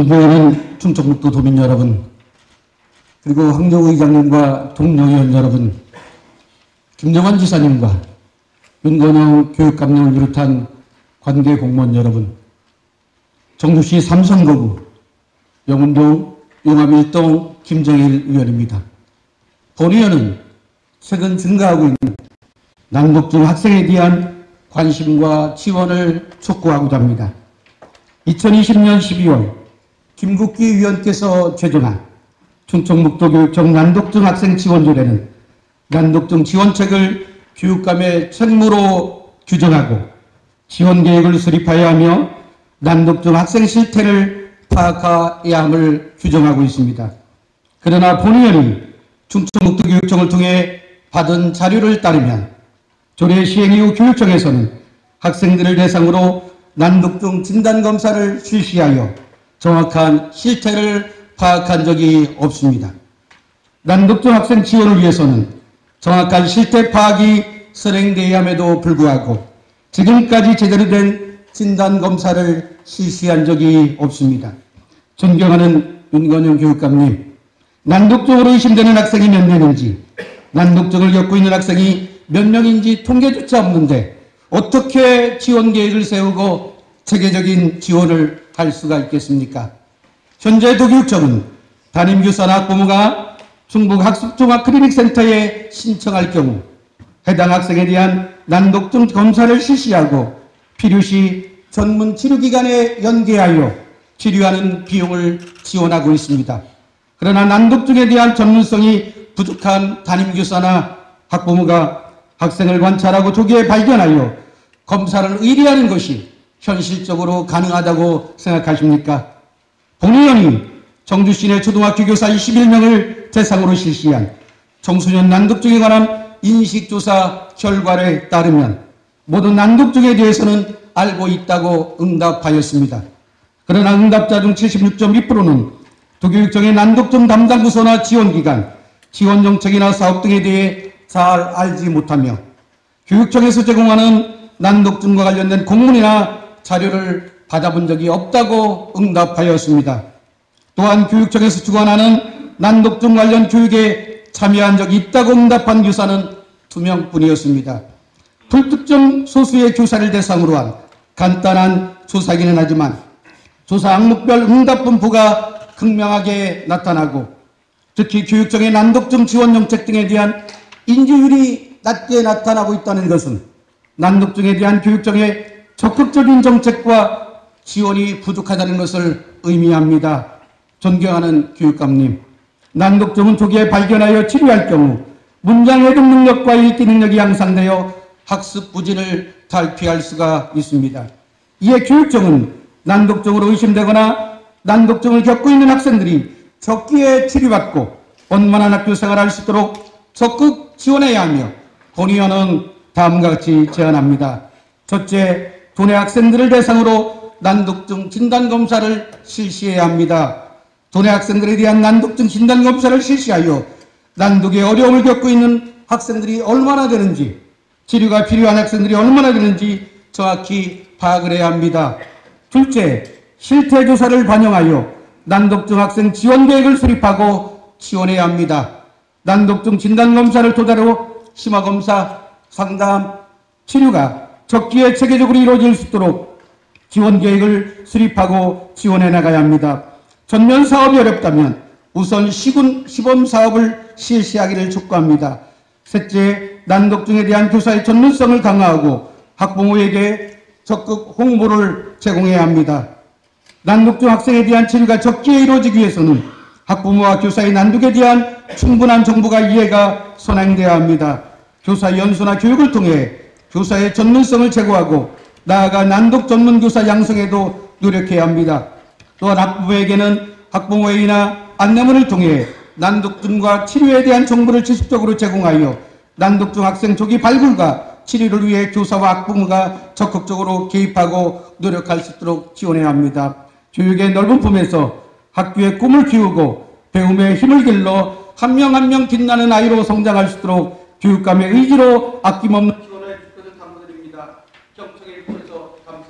존경하는 충청북도 도민 여러분, 그리고 황정우 의장님과 동료의원 여러분, 김영환 지사님과 윤건영 교육감님을 비롯한 관계 공무원 여러분, 정주시 삼성거구 영운동 용암일동 김정일 의원입니다. 본 의원은 최근 증가하고 있는 난독증 학생에 대한 관심과 지원을 촉구하고자 합니다. 2020년 12월 김국기 의원께서 제정한 충청북도 교육청 난독증 학생 지원조례는 난독증 지원책을 교육감의 책무로 규정하고 지원 계획을 수립하여야 하며 난독증 학생 실태를 파악해야 함을 규정하고 있습니다. 그러나 본 의원이 충청북도 교육청을 통해 받은 자료를 따르면 조례 시행 이후 교육청에서는 학생들을 대상으로 난독증 진단검사를 실시하여 정확한 실태를 파악한 적이 없습니다. 난독증 학생 지원을 위해서는 정확한 실태 파악이 선행되어야 함에도 불구하고 지금까지 제대로 된 진단검사를 실시한 적이 없습니다. 존경하는 윤건영 교육감님, 난독증으로 의심되는 학생이 몇 명인지, 난독증을 겪고 있는 학생이 몇 명인지 통계조차 없는데 어떻게 지원 계획을 세우고 체계적인 지원을 할 수가 있겠습니까? 현재 도교육청은 담임교사나 학부모가 충북학습종합클리닉센터에 신청할 경우 해당 학생에 대한 난독증 검사를 실시하고 필요시 전문 치료기관에 연계하여 치료하는 비용을 지원하고 있습니다. 그러나 난독증에 대한 전문성이 부족한 담임교사나 학부모가 학생을 관찰하고 조기에 발견하여 검사를 의뢰하는 것이 현실적으로 가능하다고 생각하십니까? 본 의원이 정주시 내 초등학교 교사 21명을 대상으로 실시한 청소년 난독증에 관한 인식조사 결과에 따르면 모든 난독증에 대해서는 알고 있다고 응답하였습니다. 그러나 응답자 중 76.2%는 도교육청의 난독증 담당 부서나 지원기관, 지원정책이나 사업 등에 대해 잘 알지 못하며 교육청에서 제공하는 난독증과 관련된 공문이나 자료를 받아본 적이 없다고 응답하였습니다. 또한 교육청에서 주관하는 난독증 관련 교육에 참여한 적이 있다고 응답한 교사는 2명뿐이었습니다. 불특정 소수의 교사를 대상으로 한 간단한 조사이기는 하지만 조사 항목별 응답 분포가 극명하게 나타나고 특히 교육청의 난독증 지원 정책 등에 대한 인지율이 낮게 나타나고 있다는 것은 난독증에 대한 교육청의 적극적인 정책과 지원이 부족하다는 것을 의미합니다. 존경하는 교육감님, 난독증은 조기에 발견하여 치료할 경우 문장 해독 능력과 읽기 능력이 향상되어 학습 부진을 탈피할 수가 있습니다. 이에 교육청은 난독증으로 의심되거나 난독증을 겪고 있는 학생들이 적기에 치료받고 원만한 학교 생활을 할 수 있도록 적극 지원해야 하며 본 의원은 다음과 같이 제안합니다. 첫째, 도내 학생들을 대상으로 난독증 진단검사를 실시해야 합니다. 도내 학생들에 대한 난독증 진단검사를 실시하여 난독의 어려움을 겪고 있는 학생들이 얼마나 되는지, 치료가 필요한 학생들이 얼마나 되는지 정확히 파악을 해야 합니다. 둘째, 실태조사를 반영하여 난독증 학생 지원 계획을 수립하고 지원해야 합니다. 난독증 진단검사를 토대로 심화검사, 상담, 치료가 적기에 체계적으로 이루어질 수 있도록 지원 계획을 수립하고 지원해 나가야 합니다. 전면 사업이 어렵다면 우선 시범 사업을 실시하기를 촉구합니다. 셋째, 난독증에 대한 교사의 전문성을 강화하고 학부모에게 적극 홍보를 제공해야 합니다. 난독증 학생에 대한 치료가 적기에 이루어지기 위해서는 학부모와 교사의 난독에 대한 충분한 정보가 이해가 선행되어야 합니다. 교사 연수나 교육을 통해 교사의 전문성을 제고하고 나아가 난독 전문 교사 양성에도 노력해야 합니다. 또한 학부모에게는 학부모회의나 안내문을 통해 난독증과 치료에 대한 정보를 지속적으로 제공하여 난독증 학생 조기 발굴과 치료를 위해 교사와 학부모가 적극적으로 개입하고 노력할 수 있도록 지원해야 합니다. 교육의 넓은 품에서 학교의 꿈을 키우고 배움의 힘을 길러 한 명 한 명 빛나는 아이로 성장할 수 있도록 교육감의 의지로 아낌없는 지원을 해 주시는 당부드립니다. 경청해 주셔서 감사합니다.